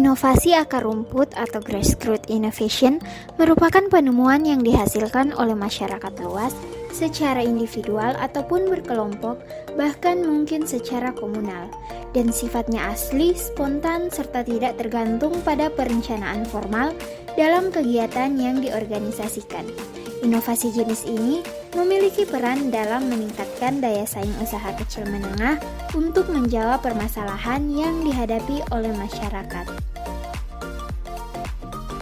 Inovasi akar rumput atau grassroots innovation merupakan penemuan yang dihasilkan oleh masyarakat luas secara individual ataupun berkelompok, bahkan mungkin secara komunal, dan sifatnya asli, spontan, serta tidak tergantung pada perencanaan formal dalam kegiatan yang diorganisasikan. Inovasi jenis ini memiliki peran dalam meningkatkan daya saing usaha kecil menengah untuk menjawab permasalahan yang dihadapi oleh masyarakat.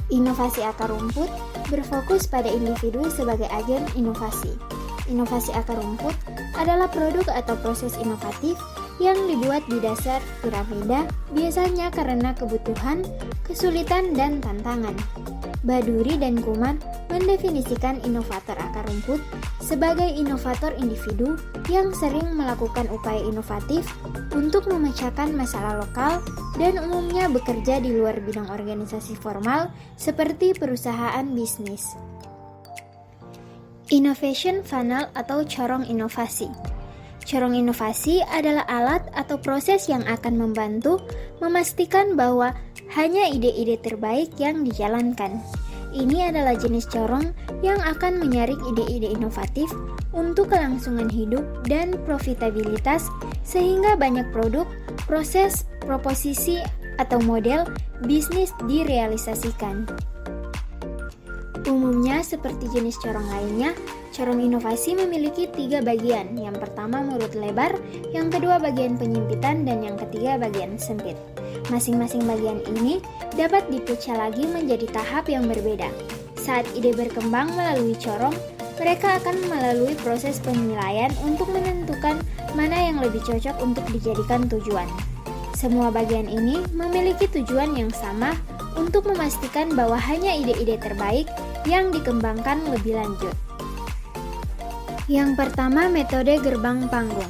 Inovasi akar rumput berfokus pada individu sebagai agen inovasi. Inovasi akar rumput adalah produk atau proses inovatif yang dibuat di dasar piramida, biasanya karena kebutuhan, kesulitan, dan tantangan. Baduri dan Kumar mendefinisikan inovator akar rumput sebagai inovator individu yang sering melakukan upaya inovatif untuk memecahkan masalah lokal dan umumnya bekerja di luar bidang organisasi formal seperti perusahaan bisnis. Innovation funnel atau corong inovasi. Corong inovasi adalah alat atau proses yang akan membantu memastikan bahwa hanya ide-ide terbaik yang dijalankan. Ini adalah jenis corong yang akan menyaring ide-ide inovatif untuk kelangsungan hidup dan profitabilitas sehingga banyak produk, proses, proposisi, atau model bisnis direalisasikan. Umumnya seperti jenis corong lainnya, corong inovasi memiliki 3 bagian. Yang pertama mulut lebar, yang kedua bagian penyimpitan, dan yang ketiga bagian sempit. Masing-masing bagian ini dapat dipecah lagi menjadi tahap yang berbeda. Saat ide berkembang melalui corong, mereka akan melalui proses penilaian untuk menentukan mana yang lebih cocok untuk dijadikan tujuan. Semua bagian ini memiliki tujuan yang sama untuk memastikan bahwa hanya ide-ide terbaik yang dikembangkan lebih lanjut. Yang pertama, metode gerbang panggung.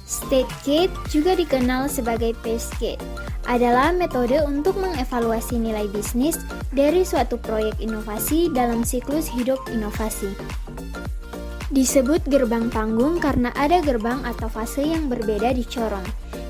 Stage gate, juga dikenal sebagai phase gate, adalah metode untuk mengevaluasi nilai bisnis dari suatu proyek inovasi dalam siklus hidup inovasi. Disebut gerbang panggung karena ada gerbang atau fase yang berbeda di corong.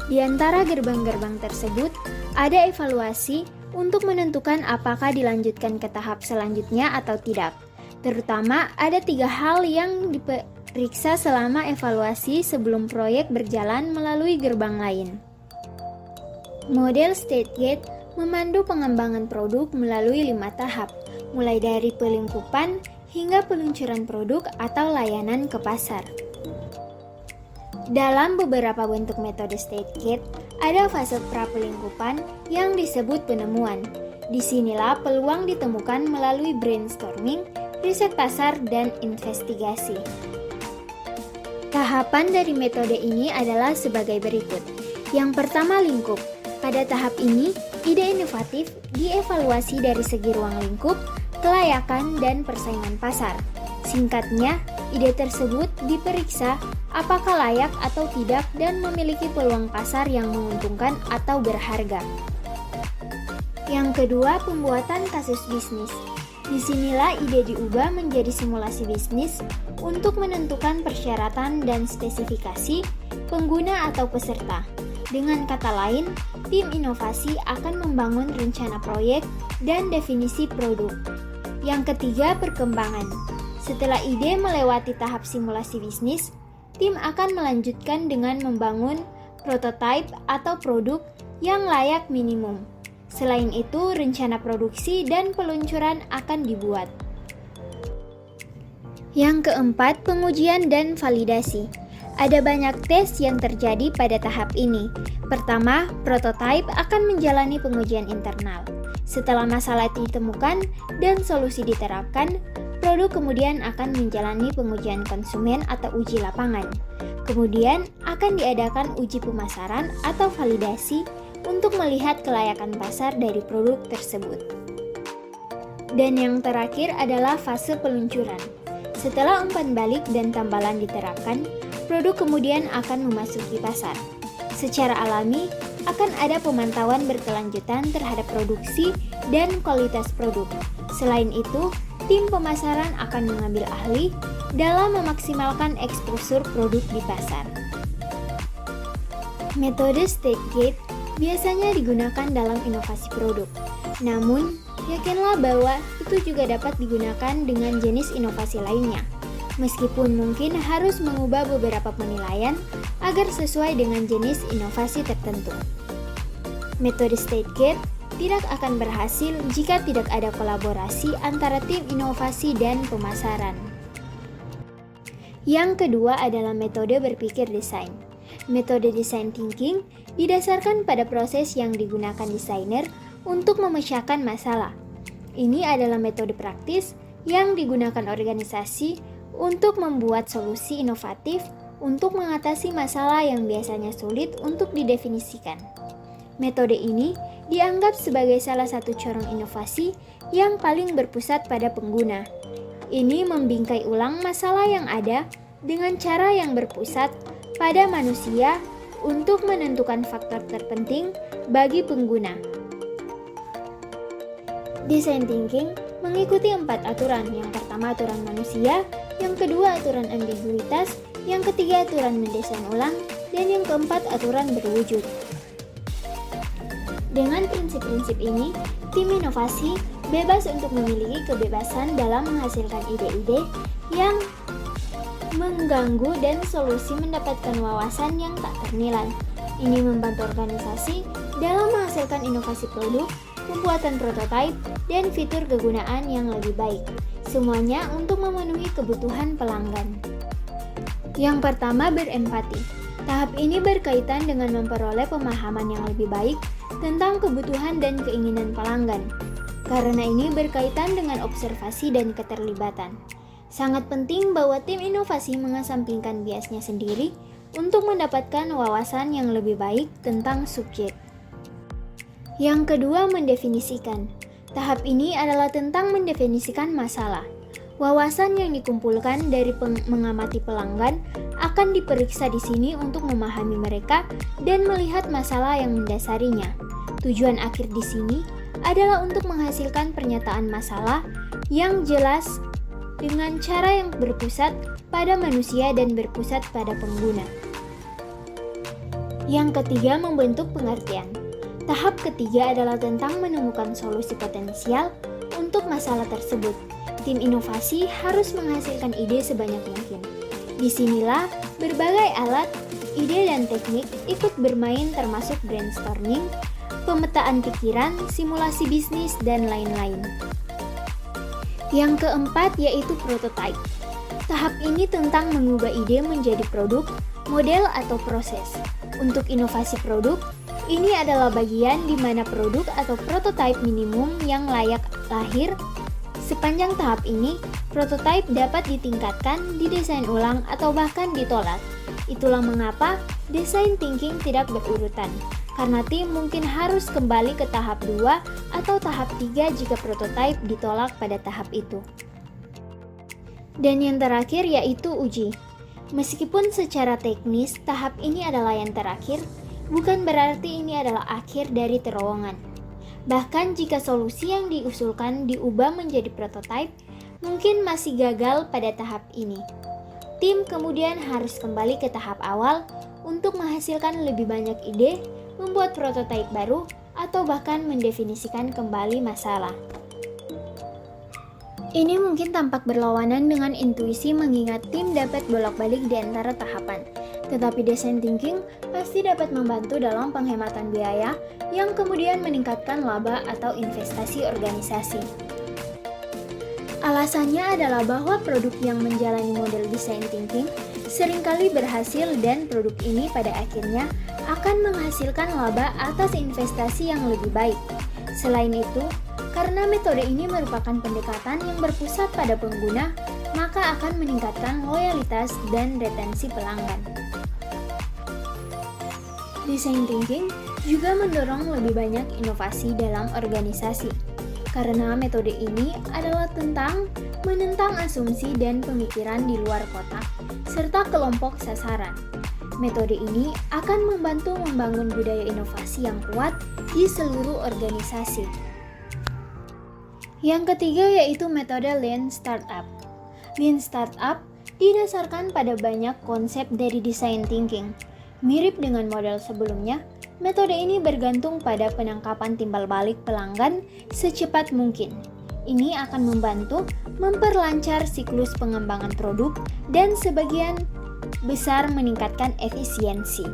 Di antara gerbang-gerbang tersebut, ada evaluasi untuk menentukan apakah dilanjutkan ke tahap selanjutnya atau tidak. Terutama ada 3 hal yang diperiksa selama evaluasi sebelum proyek berjalan melalui gerbang lain. Model stage gate memandu pengembangan produk melalui 5 tahap, mulai dari pelingkupan hingga peluncuran produk atau layanan ke pasar. Dalam beberapa bentuk metode stage gate, ada fase pra-pelingkupan yang disebut penemuan. Disinilah peluang ditemukan melalui brainstorming, riset pasar, dan investigasi. Tahapan dari metode ini adalah sebagai berikut. Yang pertama, lingkup. Pada tahap ini, ide inovatif dievaluasi dari segi ruang lingkup, kelayakan, dan persaingan pasar. Singkatnya, ide tersebut diperiksa apakah layak atau tidak dan memiliki peluang pasar yang menguntungkan atau berharga. Yang kedua, pembuatan kasus bisnis. Disinilah ide diubah menjadi simulasi bisnis untuk menentukan persyaratan dan spesifikasi pengguna atau peserta. Dengan kata lain, tim inovasi akan membangun rencana proyek dan definisi produk. Yang ketiga, perkembangan. Setelah ide melewati tahap simulasi bisnis, tim akan melanjutkan dengan membangun prototipe atau produk yang layak minimum. Selain itu, rencana produksi dan peluncuran akan dibuat. Yang keempat, pengujian dan validasi. Ada banyak tes yang terjadi pada tahap ini. Pertama, prototipe akan menjalani pengujian internal. Setelah masalah ditemukan dan solusi diterapkan, produk kemudian akan menjalani pengujian konsumen atau uji lapangan. Kemudian akan diadakan uji pemasaran atau validasi untuk melihat kelayakan pasar dari produk tersebut. Dan yang terakhir adalah fase peluncuran. Setelah umpan balik dan tambalan diterapkan, produk kemudian akan memasuki pasar. Secara alami, akan ada pemantauan berkelanjutan terhadap produksi dan kualitas produk. Selain itu, tim pemasaran akan mengambil ahli dalam memaksimalkan eksposur produk di pasar. Metode stage gate biasanya digunakan dalam inovasi produk. Namun, yakinlah bahwa itu juga dapat digunakan dengan jenis inovasi lainnya. Meskipun mungkin harus mengubah beberapa penilaian agar sesuai dengan jenis inovasi tertentu. Metode stage gate tidak akan berhasil jika tidak ada kolaborasi antara tim inovasi dan pemasaran. Yang kedua adalah metode berpikir desain. Metode design thinking didasarkan pada proses yang digunakan desainer untuk memecahkan masalah. Ini adalah metode praktis yang digunakan organisasi untuk membuat solusi inovatif untuk mengatasi masalah yang biasanya sulit untuk didefinisikan. Metode ini dianggap sebagai salah satu corong inovasi yang paling berpusat pada pengguna. Ini membingkai ulang masalah yang ada dengan cara yang berpusat pada manusia untuk menentukan faktor terpenting bagi pengguna. Design thinking mengikuti 4 aturan. Yang pertama aturan manusia, yang kedua aturan ambiguitas, yang ketiga aturan mendesain ulang, dan yang keempat aturan berwujud. Dengan prinsip-prinsip ini, tim inovasi bebas untuk memiliki kebebasan dalam menghasilkan ide-ide yang mengganggu dan solusi mendapatkan wawasan yang tak ternilai. Ini membantu organisasi dalam menghasilkan inovasi produk, pembuatan prototipe, dan fitur kegunaan yang lebih baik. Semuanya untuk memenuhi kebutuhan pelanggan. Yang pertama, berempati. Tahap ini berkaitan dengan memperoleh pemahaman yang lebih baik tentang kebutuhan dan keinginan pelanggan. Karena ini berkaitan dengan observasi dan keterlibatan. Sangat penting bahwa tim inovasi mengesampingkan biasnya sendiri untuk mendapatkan wawasan yang lebih baik tentang subjek. Yang kedua, mendefinisikan. Tahap ini adalah tentang mendefinisikan masalah. Wawasan yang dikumpulkan dari mengamati pelanggan akan diperiksa di sini untuk memahami mereka dan melihat masalah yang mendasarinya. Tujuan akhir di sini adalah untuk menghasilkan pernyataan masalah yang jelas dengan cara yang berpusat pada manusia dan berpusat pada pengguna. Yang ketiga, membentuk pengertian. Tahap ketiga adalah tentang menemukan solusi potensial untuk masalah tersebut. Tim inovasi harus menghasilkan ide sebanyak mungkin. Disinilah berbagai alat, ide dan teknik ikut bermain termasuk brainstorming, pemetaan pikiran, simulasi bisnis, dan lain-lain. Yang keempat yaitu prototype. Tahap ini tentang mengubah ide menjadi produk, model, atau proses. Untuk inovasi produk, ini adalah bagian di mana produk atau prototipe minimum yang layak lahir. Sepanjang tahap ini, prototipe dapat ditingkatkan, didesain ulang, atau bahkan ditolak. Itulah mengapa design thinking tidak berurutan, karena tim mungkin harus kembali ke tahap 2 atau tahap 3 jika prototipe ditolak pada tahap itu. Dan yang terakhir yaitu uji. Meskipun secara teknis tahap ini adalah yang terakhir, bukan berarti ini adalah akhir dari terowongan. Bahkan jika solusi yang diusulkan diubah menjadi prototipe, mungkin masih gagal pada tahap ini. Tim kemudian harus kembali ke tahap awal untuk menghasilkan lebih banyak ide, membuat prototipe baru, atau bahkan mendefinisikan kembali masalah. Ini mungkin tampak berlawanan dengan intuisi mengingat tim dapat bolak-balik di antara tahapan. Tetapi design thinking pasti dapat membantu dalam penghematan biaya yang kemudian meningkatkan laba atau investasi organisasi. Alasannya adalah bahwa produk yang menjalani model design thinking seringkali berhasil dan produk ini pada akhirnya akan menghasilkan laba atas investasi yang lebih baik. Selain itu, karena metode ini merupakan pendekatan yang berpusat pada pengguna, maka akan meningkatkan loyalitas dan retensi pelanggan. Design thinking juga mendorong lebih banyak inovasi dalam organisasi, karena metode ini adalah tentang menentang asumsi dan pemikiran di luar kotak, serta kelompok sasaran. Metode ini akan membantu membangun budaya inovasi yang kuat di seluruh organisasi. Yang ketiga yaitu metode Lean Startup. Lean Startup didasarkan pada banyak konsep dari design thinking. Mirip dengan model sebelumnya, Metode ini bergantung pada penangkapan timbal balik pelanggan secepat mungkin. Ini akan membantu memperlancar siklus pengembangan produk dan sebagian besar meningkatkan efisiensi.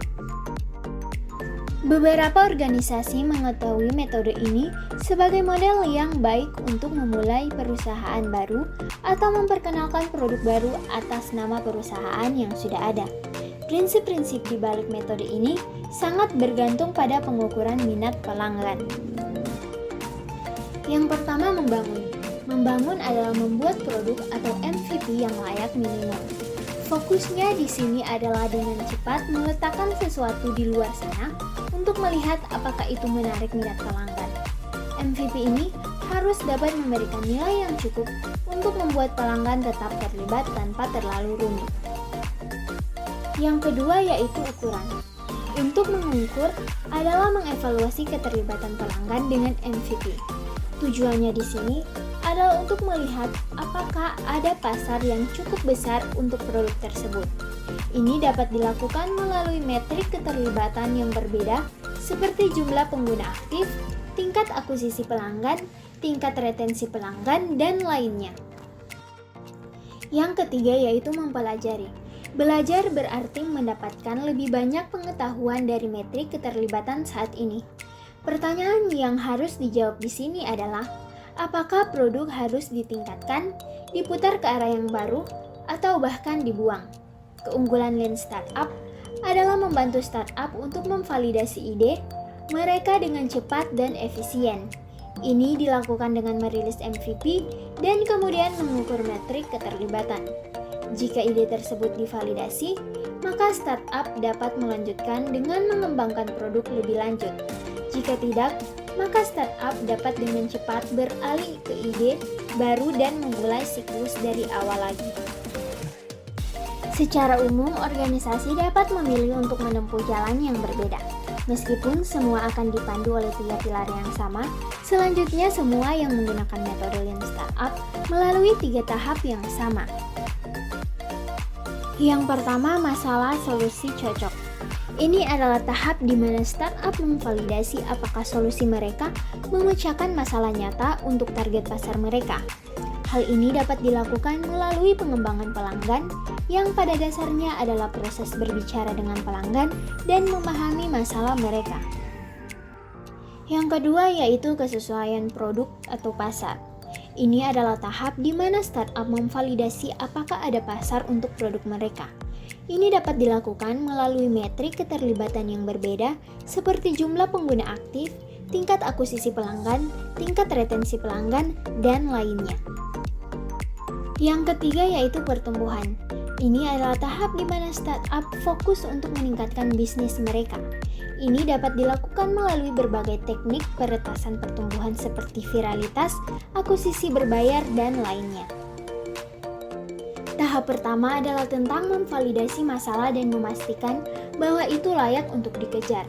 Beberapa organisasi mengetahui metode ini sebagai model yang baik untuk memulai perusahaan baru atau memperkenalkan produk baru atas nama perusahaan yang sudah ada. Prinsip-prinsip di balik metode ini sangat bergantung pada pengukuran minat pelanggan. Yang pertama, membangun. Membangun adalah membuat produk atau MVP yang layak minimum. Fokusnya di sini adalah dengan cepat meletakkan sesuatu di luar sana untuk melihat apakah itu menarik minat pelanggan. MVP ini harus dapat memberikan nilai yang cukup untuk membuat pelanggan tetap terlibat tanpa terlalu rumit. Yang kedua yaitu ukuran. Untuk mengukur adalah mengevaluasi keterlibatan pelanggan dengan MVP. Tujuannya di sini adalah untuk melihat apakah ada pasar yang cukup besar untuk produk tersebut. Ini dapat dilakukan melalui metrik keterlibatan yang berbeda seperti jumlah pengguna aktif, tingkat akuisisi pelanggan, tingkat retensi pelanggan, dan lainnya. Yang ketiga yaitu mempelajari. Belajar berarti mendapatkan lebih banyak pengetahuan dari metrik keterlibatan saat ini. Pertanyaan yang harus dijawab di sini adalah, apakah produk harus ditingkatkan, diputar ke arah yang baru, atau bahkan dibuang? Keunggulan Lean Startup adalah membantu startup untuk memvalidasi ide mereka dengan cepat dan efisien. Ini dilakukan dengan merilis MVP dan kemudian mengukur metrik keterlibatan. Jika ide tersebut divalidasi, maka startup dapat melanjutkan dengan mengembangkan produk lebih lanjut. Jika tidak, maka startup dapat dengan cepat beralih ke ide baru dan memulai siklus dari awal lagi. Secara umum, organisasi dapat memilih untuk menempuh jalan yang berbeda. Meskipun semua akan dipandu oleh 3 pilar yang sama, selanjutnya semua yang menggunakan metode Lean Startup melalui 3 tahap yang sama. Yang pertama, masalah solusi cocok. Ini adalah tahap di mana startup memvalidasi apakah solusi mereka memecahkan masalah nyata untuk target pasar mereka. Hal ini dapat dilakukan melalui pengembangan pelanggan yang pada dasarnya adalah proses berbicara dengan pelanggan dan memahami masalah mereka. Yang kedua yaitu kesesuaian produk atau pasar. Ini adalah tahap di mana startup memvalidasi apakah ada pasar untuk produk mereka. Ini dapat dilakukan melalui metrik keterlibatan yang berbeda seperti jumlah pengguna aktif, tingkat akuisisi pelanggan, tingkat retensi pelanggan, dan lainnya. Yang ketiga yaitu pertumbuhan. Ini adalah tahap di mana startup fokus untuk meningkatkan bisnis mereka. Ini dapat dilakukan melalui berbagai teknik peretasan pertumbuhan seperti viralitas, akuisisi berbayar, dan lainnya. Tahap pertama adalah tentang memvalidasi masalah dan memastikan bahwa itu layak untuk dikejar.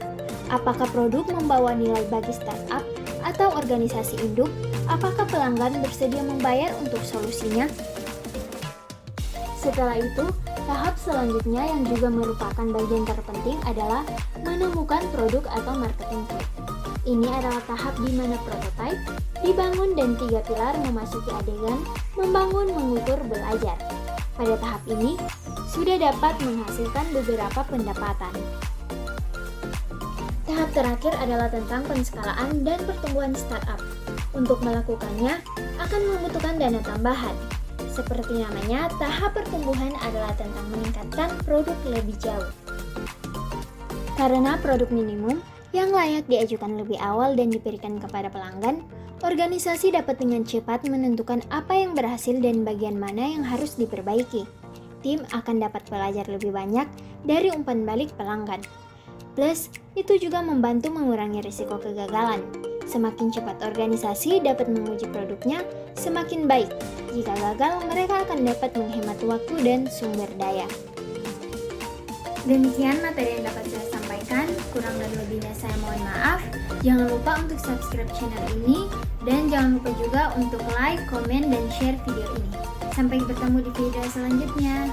Apakah produk membawa nilai bagi startup atau organisasi induk? Apakah pelanggan bersedia membayar untuk solusinya? Setelah itu, tahap selanjutnya yang juga merupakan bagian terpenting adalah menemukan produk atau marketing fit. Ini adalah tahap di mana prototipe dibangun dan 3 pilar memasuki adegan membangun, mengukur, belajar. Pada tahap ini, sudah dapat menghasilkan beberapa pendapatan. Tahap terakhir adalah tentang penskalaan dan pertumbuhan startup. Untuk melakukannya, akan membutuhkan dana tambahan. Seperti namanya, tahap pertumbuhan adalah tentang meningkatkan produk lebih jauh. Karena produk minimum yang layak diajukan lebih awal dan diberikan kepada pelanggan, organisasi dapat dengan cepat menentukan apa yang berhasil dan bagian mana yang harus diperbaiki. Tim akan dapat belajar lebih banyak dari umpan balik pelanggan. Plus, itu juga membantu mengurangi risiko kegagalan. Semakin cepat organisasi dapat menguji produknya, semakin baik. Jika gagal, mereka akan dapat menghemat waktu dan sumber daya. Demikian materi yang dapat saya sampaikan, kurang dan lebihnya saya mohon maaf. Jangan lupa untuk subscribe channel ini, dan jangan lupa juga untuk like, komen, dan share video ini. Sampai bertemu di video selanjutnya.